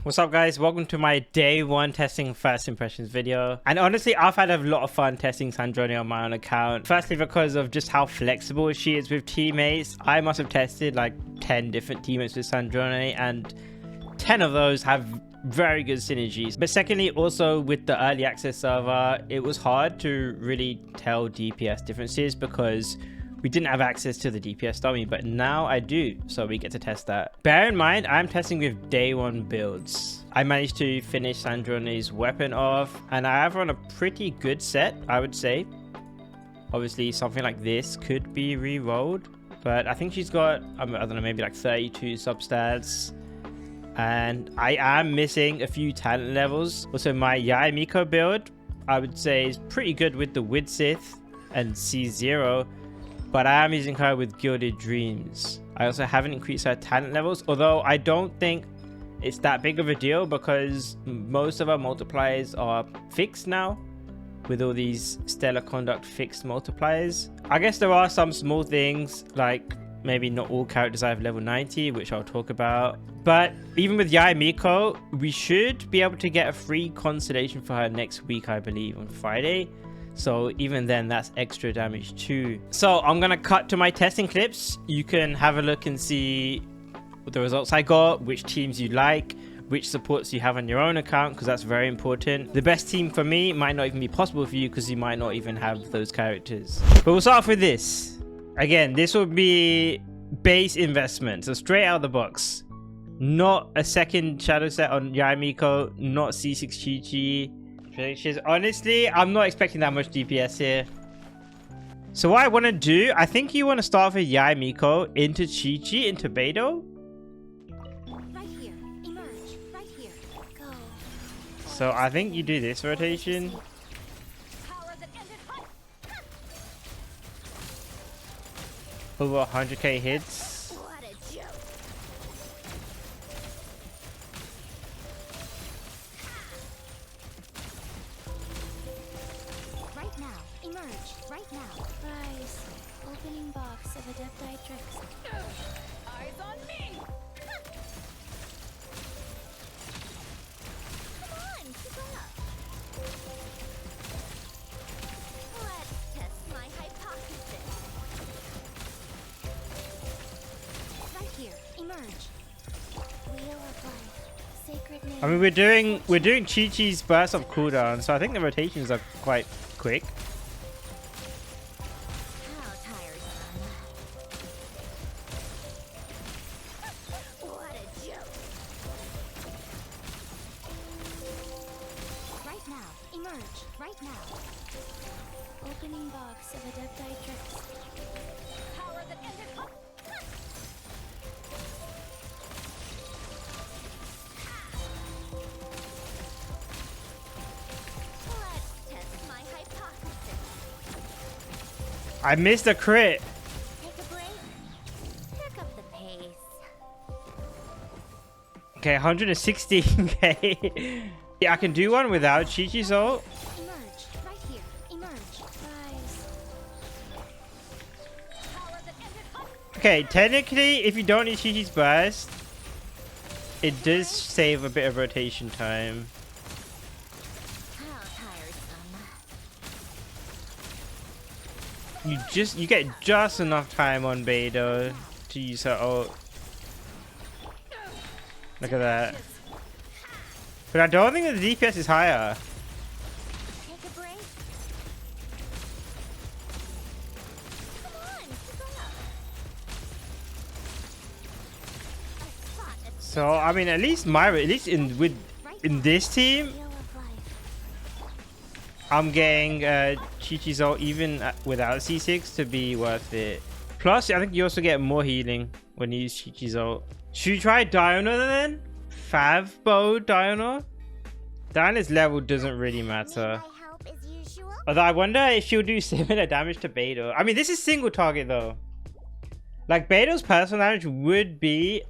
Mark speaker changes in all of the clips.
Speaker 1: What's up guys, welcome to my day one testing first impressions video. And honestly, I've had a lot of fun testing Sandrone on my own account. Firstly, because of just how flexible she is with teammates. I must have tested like 10 different teammates with Sandrone and 10 of those have very good synergies. But secondly, also with the early access server, it was hard to really tell DPS differences because we didn't have access to the DPS dummy, but now I do, so we get to test that. Bear in mind, I'm testing with day one builds. I managed to finish Sandrone's weapon off, and I have on a pretty good set, I would say. Obviously, something like this could be re-rolled, but I think she's got, I don't know, maybe like 32 substats. And I am missing a few talent levels. Also, my Yae Miko build, I would say, is pretty good with the Widsith and C0. But I am using her with Gilded Dreams. I also haven't increased her talent levels, although I don't think it's that big of a deal because most of our multipliers are fixed now with all these Stellar Conduct fixed multipliers. I guess there are some small things like maybe not all characters have level 90, which I'll talk about. But even with Yae Miko, we should be able to get a free constellation for her next week, I believe, on Friday. So even then, that's extra damage too. So I'm gonna cut to my testing clips. You can have a look and see what the results I got, which teams you like, which supports you have on your own account, because that's very important. The best team for me might not even be possible for you because you might not even have those characters. But we'll start off with this. Again, this will be base investment, so straight out of the box. Not a second shadow set on Yae Miko, not C6 Qiqi. Honestly, I'm not expecting that much DPS here. So what I want to do, I think you want to start with Yae Miko into Qiqi, into Beidou.
Speaker 2: Right here, emerge. Right here, go.
Speaker 1: So I think you do this rotation. Over 100k hits.
Speaker 2: Right now. Rise. Opening box of Adepti tricks. Eyes on me! Come on, keep up. Let's test my hypothesis. Right here, emerge. Wheel of life. Sacred name.
Speaker 1: I mean, we're doing Qiqi's burst of cooldown, so I think the rotations are quite quick.
Speaker 2: Right now. Opening box of Adepti tricks. Power that ended up. Let's test my hypothesis.
Speaker 1: I missed a crit.
Speaker 2: Take a break. Pick up the pace.
Speaker 1: Okay, 116k. Yeah, I can do one without Qiqi's ult. Okay, technically, if you don't need Qiqi's burst, it does save a bit of rotation time. You get just enough time on Beidou to use her ult. Look at that. But I don't think the DPS is higher. So I mean, at least in this team, I'm getting Qiqi's ult even without C6 to be worth it. Plus, I think you also get more healing when you use Qiqi's ult. Should we try Diona then? Favbo Diona? Diona's level doesn't really matter. Although I wonder if she'll do similar damage to Beidou. I mean, this is single target though. Like Beidou's personal damage would be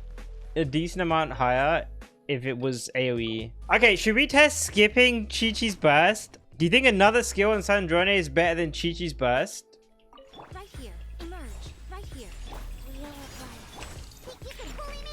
Speaker 1: a decent amount higher if it was AoE. Okay, should we test skipping Qiqi's burst? Do you think another skill on Sandrone is better than Qiqi's burst?
Speaker 2: Right here, emerge. Right here. Wheel of life. You can bully me.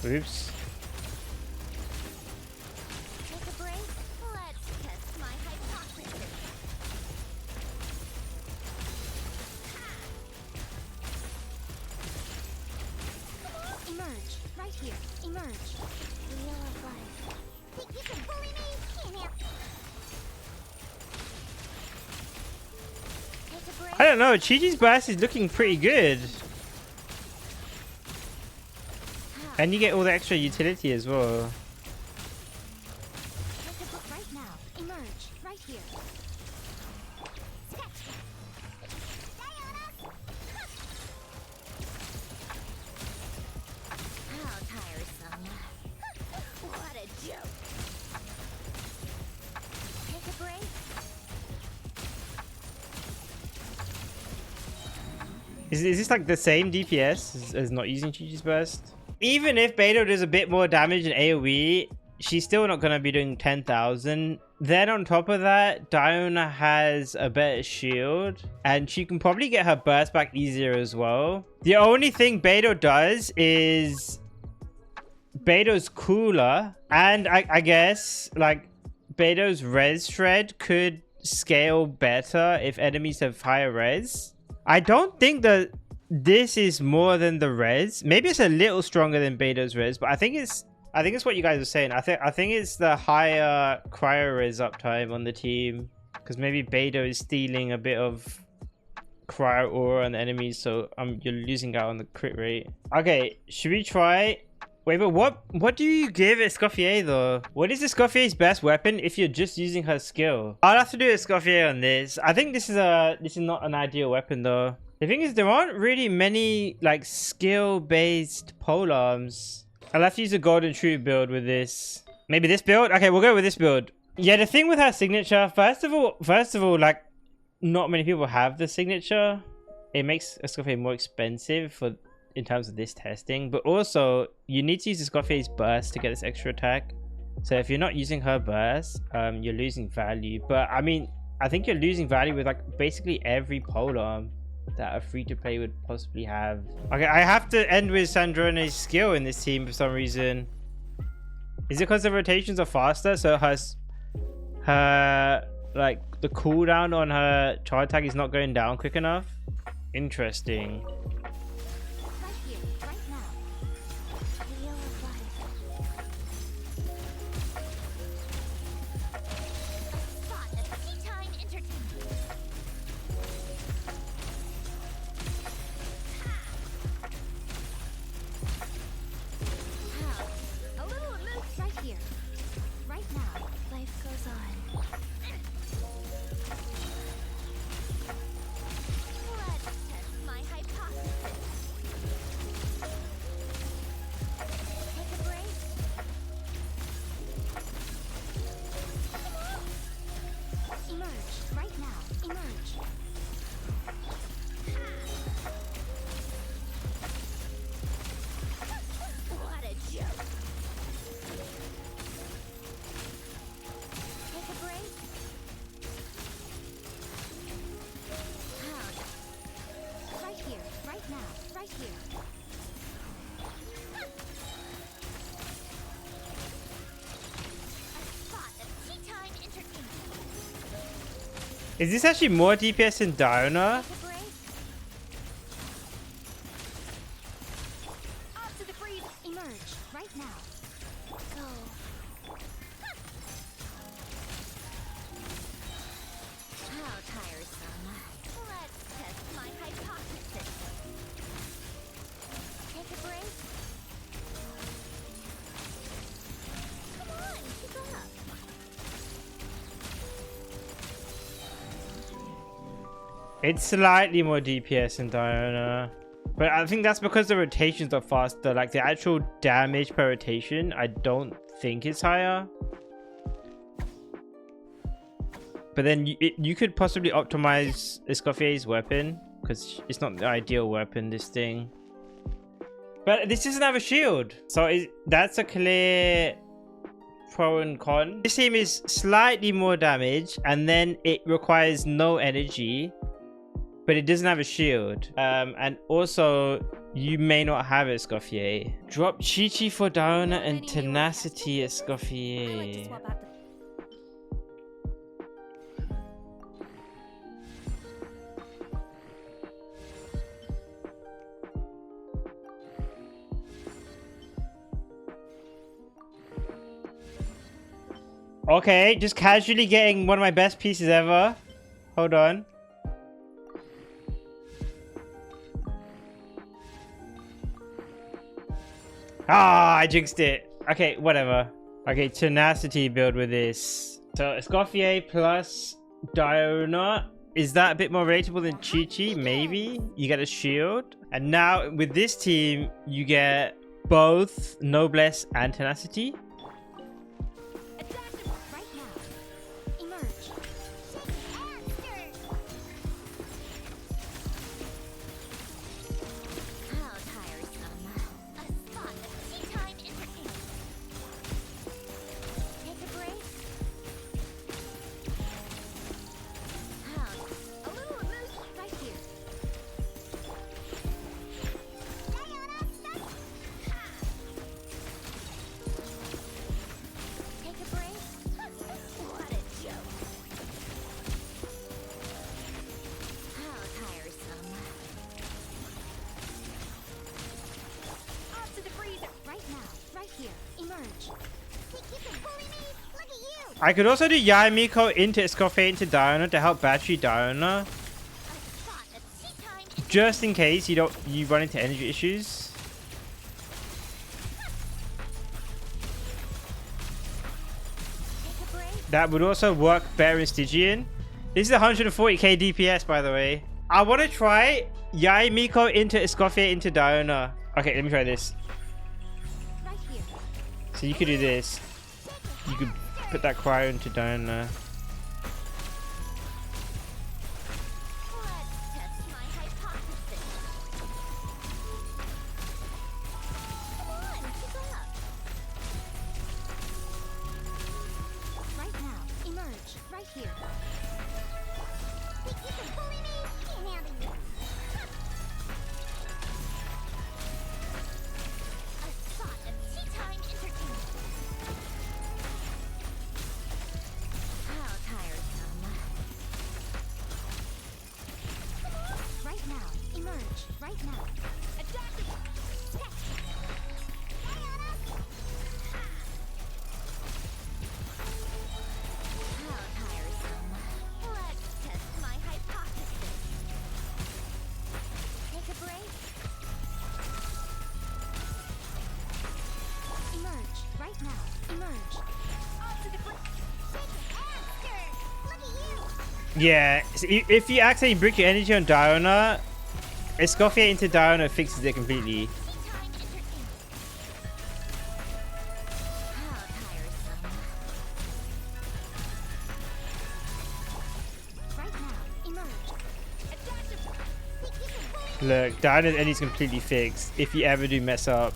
Speaker 1: Oops.
Speaker 2: Take a break. Let's test my hypothesis. Emerge. Right here. Emerge. Wheel of life. Think you can bully me? Can't help. Take a break.
Speaker 1: I don't know. Qiqi's burst is looking pretty good. And you get all the extra utility as well.
Speaker 2: Take a book right now. Emerge. Right here. Sketch. Diona. How tiresome. What a joke. Take a break.
Speaker 1: Is this like the same DPS as not using Qiqi's burst? Even if Beidou does a bit more damage in AoE, she's still not going to be doing 10,000. Then on top of that, Diona has a better shield, and she can probably get her burst back easier as well. The only thing Beidou does is Beidou's cooler, and I guess like Beidou's res shred could scale better if enemies have higher res. I don't think that this is more than the res. Maybe it's a little stronger than Beidou's res, but I think it's what you guys are saying. I think it's the higher cryo res uptime on the team, because maybe Beidou is stealing a bit of cryo aura on the enemies, so you're losing out on the crit rate. Okay, should we try? Wait, but what do you give Escoffier though? What is Escoffier's best weapon if you're just using her skill? I'll have to do Escoffier on this. I think this is not an ideal weapon though. The thing is, there aren't really many like skill-based polearms. I'll have to use a golden true build with this. Maybe this build? Okay, we'll go with this build. Yeah, the thing with her signature, first of all, like not many people have the signature. It makes Escoffier more expensive in terms of this testing, but also you need to use Escoffier's burst to get this extra attack. So if you're not using her burst, you're losing value. But I mean, I think you're losing value with like basically every polearm that a free-to-play would possibly have. Okay, I have to end with Sandrone's skill in this team for some reason. Is it because the rotations are faster, so her like the cooldown on her charge attack is not going down quick enough? Interesting.
Speaker 2: Right here. Right now. Wheel of life. A spot of tea-time entertainment. A little loose right here. Right now, life goes on. Let's test my hypothesis. Take a break. Emerge. Right now. Emerge. What a joke. Take a break. Right here. Right now. Right here. A spot of tea-time entertainment.
Speaker 1: Is this actually more DPS than Diona?
Speaker 2: Take a break. Off to the breeze. Emerge. Right now. Go. How tiresome. Let's test my hypothesis. Take a break. Come on, keep up.
Speaker 1: It's slightly more DPS than Diona, but I think that's because the rotations are faster. Like the actual damage per rotation, I don't think is higher. But then you could possibly optimize Escoffier's weapon, because it's not the ideal weapon, this thing. But this doesn't have a shield, so that's a clear pro and con. This team is slightly more damage, and then it requires no energy, but it doesn't have a shield. And also You may not have Escoffier. Drop Qiqi for Diona and Tenacity Escoffier. Okay, just casually getting one of my best pieces ever. Hold on. Ah, I jinxed it. Okay, whatever. Okay, Tenacity build with this. So, Escoffier plus Diona. Is that a bit more relatable than Qiqi? Maybe. You get a shield. And now, with this team, you get both Noblesse and Tenacity. I could also do Miko into Escoffier into Diona to help battery Diona. Just in case you run into energy issues. That would also work better in Stygian. This is 140k DPS, by the way. I want to try Miko into Escoffier into Diona. Okay, let me try this. So you could do this. You could put that cryo into Diona. Yeah, so if you accidentally break your energy on Diona, Escoffier into Diona fixes it completely. Look, Diona's energy is completely fixed if you ever do mess up.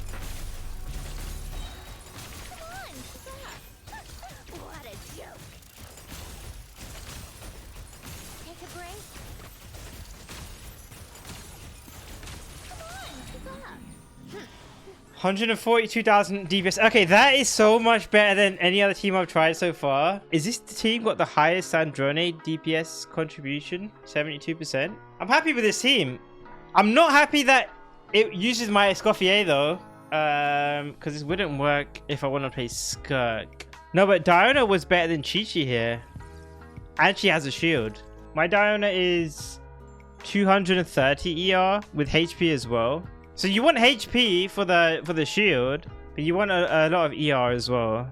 Speaker 1: $142,000 DPS. Okay, that is so much better than any other team I've tried so far. Is this the team got the highest Sandrone DPS contribution? 72%. I'm happy with this team. I'm not happy that it uses my Escoffier though. Because this wouldn't work if I want to play Skirk. No, but Diona was better than Qiqi here. And she has a shield. My Diona is 230 ER with HP as well. So you want HP for the shield, but you want a lot of ER as well.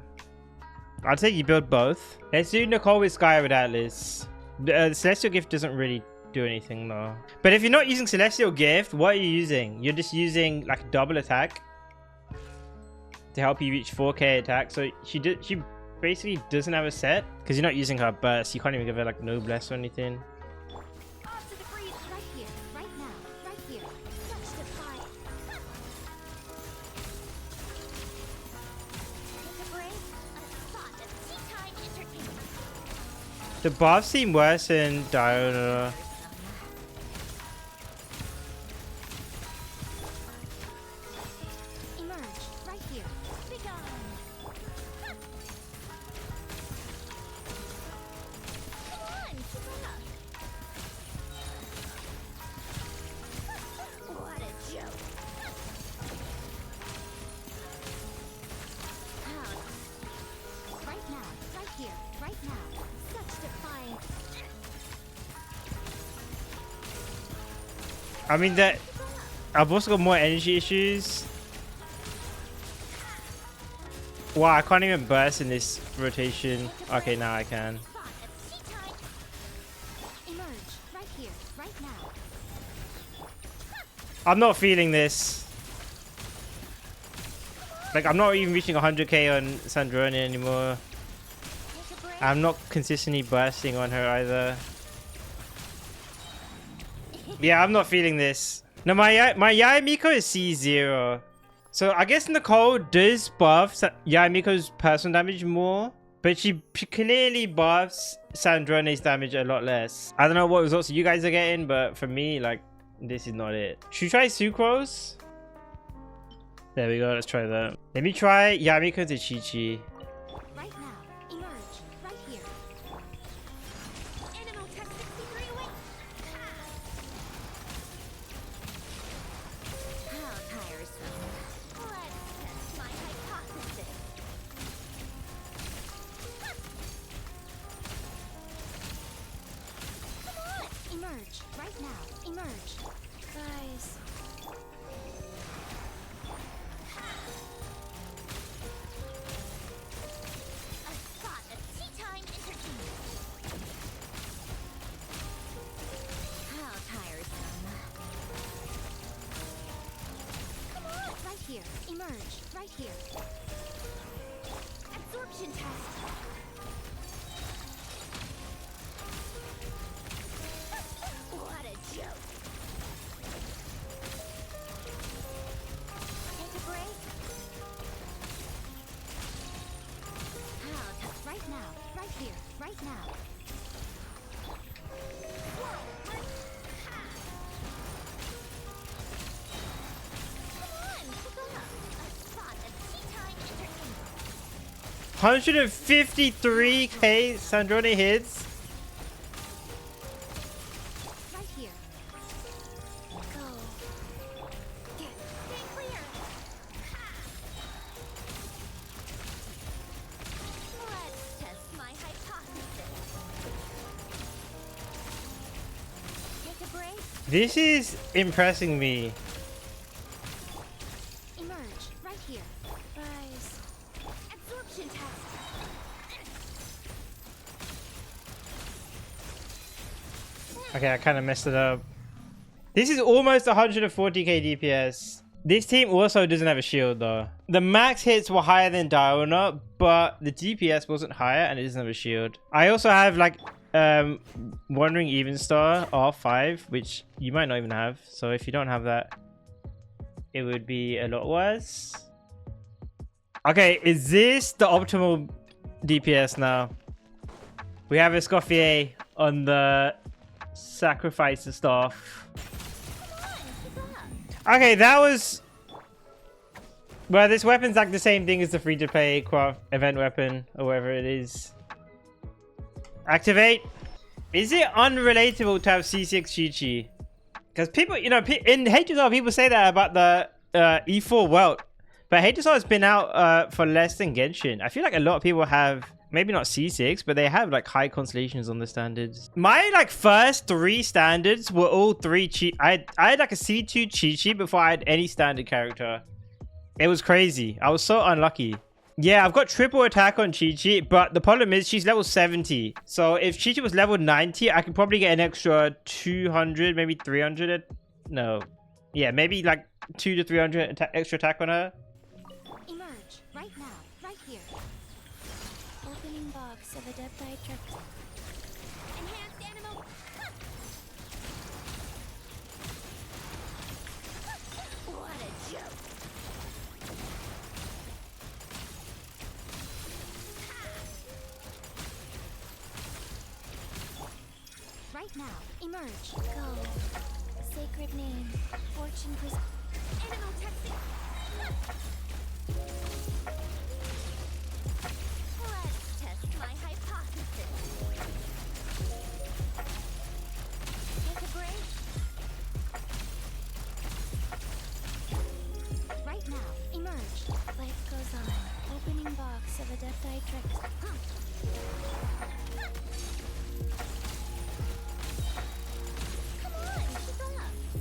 Speaker 1: I'd say you build both. Let's do Nicole with Sky with Atlas. The Celestial Gift doesn't really do anything though. But if you're not using Celestial Gift, what are you using? You're just using like double attack to help you reach 4k attack. So she basically doesn't have a set because you're not using her burst. You can't even give her like Noblesse or anything. The buffs seem worse in Diona. I mean that I've also got more energy issues. Wow, I can't even burst in this rotation. Okay, now I can. I'm not feeling this. Like, I'm not even reaching 100k on Sandrone anymore. I'm not consistently bursting on her either. Yeah, I'm not feeling this. No, my Yaemiko is C0. So I guess Nicole does buff Yaemiko's personal damage more, but she clearly buffs Sandrone's damage a lot less. I don't know what results you guys are getting, but for me, like, this is not it. Should we try Sucrose? There we go, let's try that. Let me try Yaemiko to Qiqi.
Speaker 2: Right now, emerge. Right here. Animal Tech 63 away. How tiresome. Let's test my hypothesis. Come on! Emerge. Right now. Emerge. Guys. Here, emerge, right here. Absorption test. What a joke. Take a break. How right now, right here, right now. Whoa, right.
Speaker 1: 153k Sandrone hits.
Speaker 2: Right here. Go. Stay clear. Let's test my hypothesis. Take a break.
Speaker 1: This is impressing me.
Speaker 2: Emerge right here. Guys. Absorption test.
Speaker 1: Okay, I kind of messed it up. This is almost 140k DPS. This team also doesn't have a shield though. The max hits were higher than Diona, but the DPS wasn't higher and it doesn't have a shield. I also have like Wandering Even Star R5, which you might not even have. So if you don't have that, it would be a lot worse. Okay, is this the optimal DPS now? We have Escoffier on the sacrifice and stuff. Okay, that was... Well, this weapon's like the same thing as the free-to-play craft event weapon, or whatever it is. Activate. Is it unrelatable to have C6 Qiqi? Because people, you know, in HSR, people say that about the E4 Welt. But HSR has been out for less than Genshin. I feel like a lot of people have... Maybe not C6, but they have like high constellations on the standards. My like first 3 standards were all 3 Qiqi. I had like a C2 Qiqi before I had any standard character. It was crazy. I was so unlucky. Yeah, I've got triple attack on Qiqi, but the problem is she's level 70. So if Qiqi was level 90, I could probably get an extra 200, maybe 300. No. Yeah, maybe like 200 to 300 extra attack on her.
Speaker 2: Emerge right now, right here. Opening box of adept atks. Enhanced animal. What a joke. Right now, emerge. Go. Sacred name. Fortune pres. Animal testing. Let's test my hypothesis. Take a break. Right now, emerge. Life goes on. Opening box of adept atks. Come on, keep up. A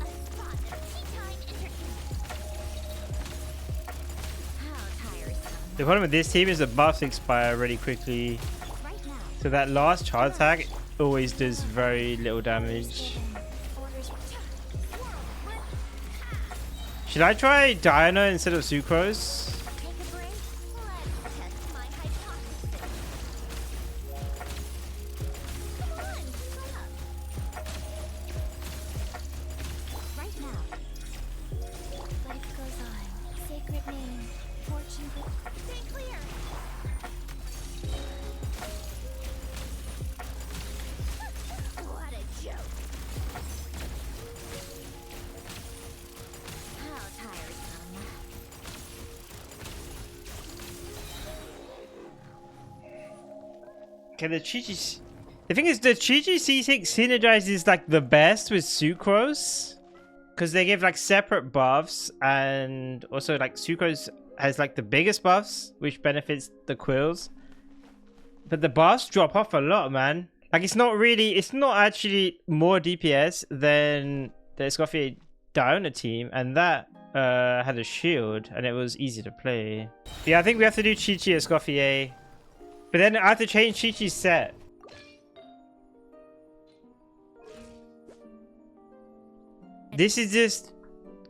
Speaker 1: The problem with this team is the buffs expire really quickly.
Speaker 2: Right now.
Speaker 1: So that last charge attack always does very little damage.
Speaker 2: Orders.
Speaker 1: Should I try Diona instead of Sucrose?
Speaker 2: Take a break. Let's test my hypothesis. Come on, keep up. Right now. Life goes on. Sacred name. Fortune. Stay clear. What a joke. How tiresome.
Speaker 1: Okay, the Qiqi... The thing is, the Qiqi C6 synergizes like the best with Sucrose. Because they give like separate buffs, and also like Sucrose has like the biggest buffs, which benefits the quills. But the buffs drop off a lot, man. Like it's not actually more DPS than the Escoffier Diona team, and that had a shield, and it was easy to play. Yeah, I think we have to do Qiqi Escoffier. But then I have to change Qiqi's set. This is just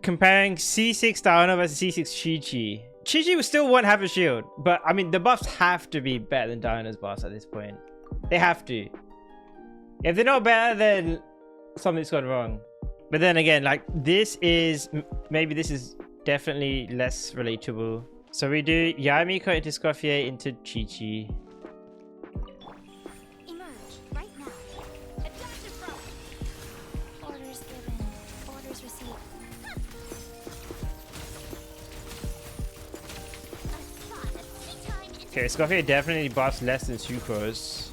Speaker 1: comparing C6 Diona versus C6 Qiqi. Qiqi will still won't have a shield, but I mean the buffs have to be better than Diona's buffs at this point. They have to. If they're not better, then something's gone wrong. But then again, like this is definitely less relatable. So we do Yamiko into Escoffier into Qiqi.
Speaker 2: Emerge right now. Adaptive front. Orders given. Orders received. A spot of tea time in
Speaker 1: Okay, Escoffier definitely buffs less than Sucrose.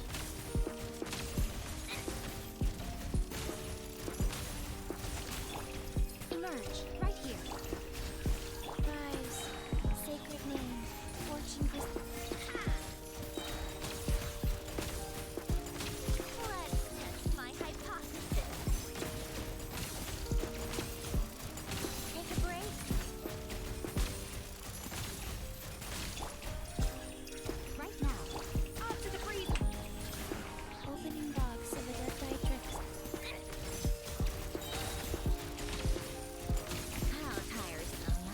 Speaker 2: emerge right here. Rise. Sacred name. Fortune Let's test my hypothesis. Take a break. Right now. Off to the freezer. Opening box of a death tricks. How tiresome.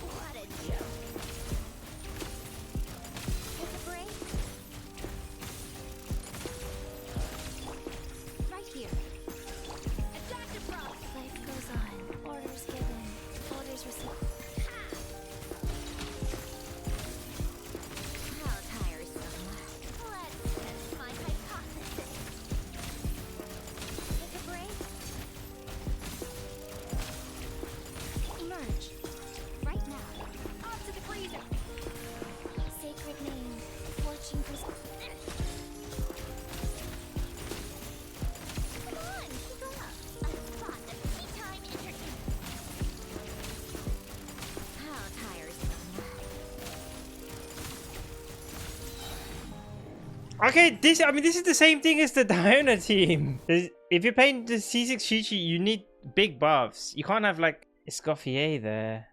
Speaker 2: What a joke. Take a break. Right here. Adaptive rock. Life goes on. Orders given. Orders received. How tiresome. Let's test my hypothesis. Take a break. Emerge. Right now. Off to the freezer. Sacred name. Fortune Come on, keep up. A spot of tea time entertainment. How tiresome.
Speaker 1: Okay, this is the same thing as the Diona team. If you're playing the C6 Qiqi, you need big buffs. You can't have like Escoffier there.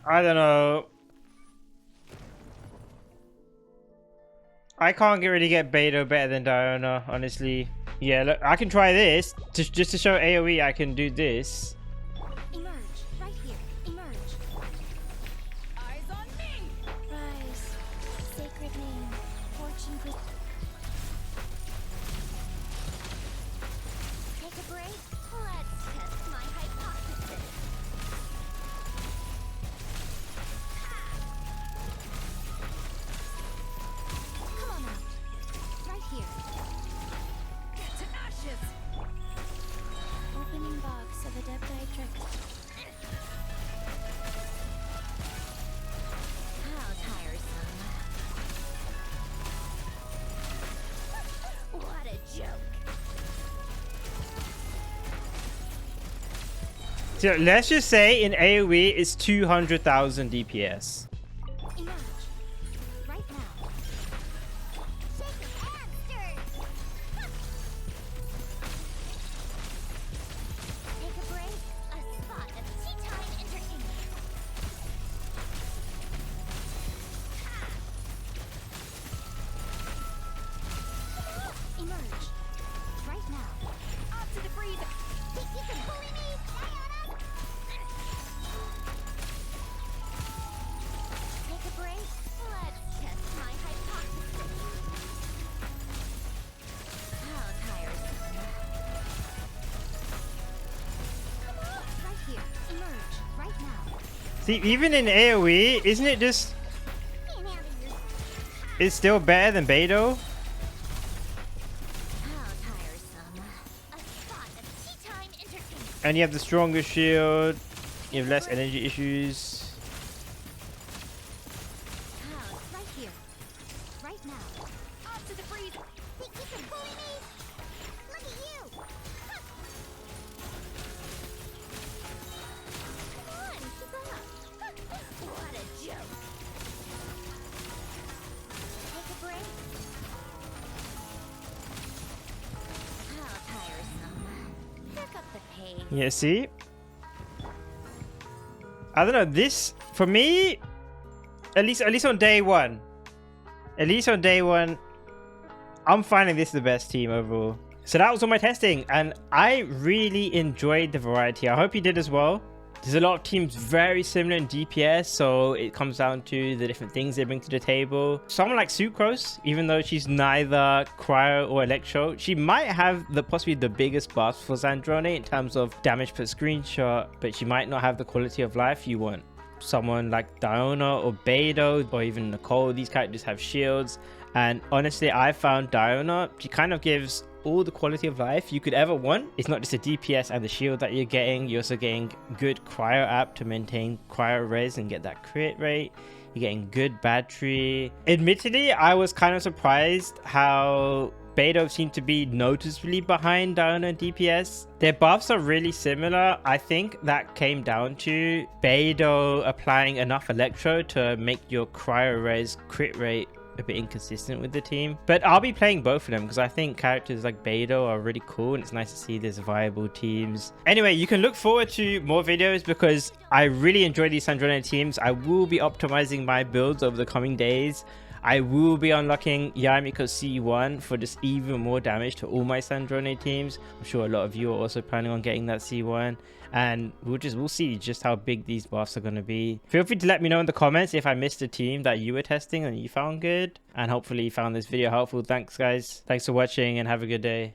Speaker 1: I don't know. I can't really get Beidou better than Diona, honestly. Yeah, look, I can try this. Just to show AoE, I can do this.
Speaker 2: Emerge. Right here. Emerge. Eyes on me. Rise. Sacred name. Fortune Take a break. Let's test my hypothesis. Come on out. Right here. Get to ashes. Opening box of a death trick. How tiresome. What a joke.
Speaker 1: So let's just say in AoE it's 200,000 DPS.
Speaker 2: Emerge. Right now. Shaken and stirred. Take a break. A spot of tea time entertainment.
Speaker 1: See, even in AoE, isn't it just...
Speaker 2: Get out of here.
Speaker 1: It's still better than Beidou?
Speaker 2: How tiresome. A spot of tea time entertainment.
Speaker 1: And you have the stronger shield. You have less energy issues.
Speaker 2: House right here. Right now. Off to the freezer. Think you can bully me? Look at you. Huh. Come on, keep up. Huh. What a joke. Take a break. How tiresome. Pick up the pace.
Speaker 1: Yeah, see? I don't know, this, for me, at least on day one, I'm finding this the best team overall. So that was all my testing, and I really enjoyed the variety. I hope you did as well. There's a lot of teams very similar in DPS, so it comes down to the different things they bring to the table. Someone like Sucrose, even though she's neither cryo or electro, she might have possibly the biggest buff for Sandrone in terms of damage per screenshot, but she might not have the quality of life you want. Someone like Diona or Beidou or even Nicole, these characters have shields, and honestly I found Diona, she kind of gives all the quality of life you could ever want. It's not just the DPS and the shield that you're getting, you're also getting good cryo app to maintain cryo res and get that crit rate. You're getting good battery. Admittedly, I was kind of surprised how Beidou seemed to be noticeably behind Diona and DPS. Their buffs are really similar. I think that came down to Beidou applying enough electro to make your cryo res crit rate a bit inconsistent with the team. But I'll be playing both of them because I think characters like Beidou are really cool, and it's nice to see there's viable teams. Anyway, you can look forward to more videos because I really enjoy these Sandrone teams. I will be optimizing my builds over the coming days. I will be unlocking Yamiko C1 for just even more damage to all my Sandrone teams. I'm sure a lot of you are also planning on getting that C1, and we'll see just how big these buffs are going to be. Feel free to let me know in the comments if I missed a team that you were testing and you found good, and hopefully you found this video helpful. Thanks guys, thanks for watching, and have a good day.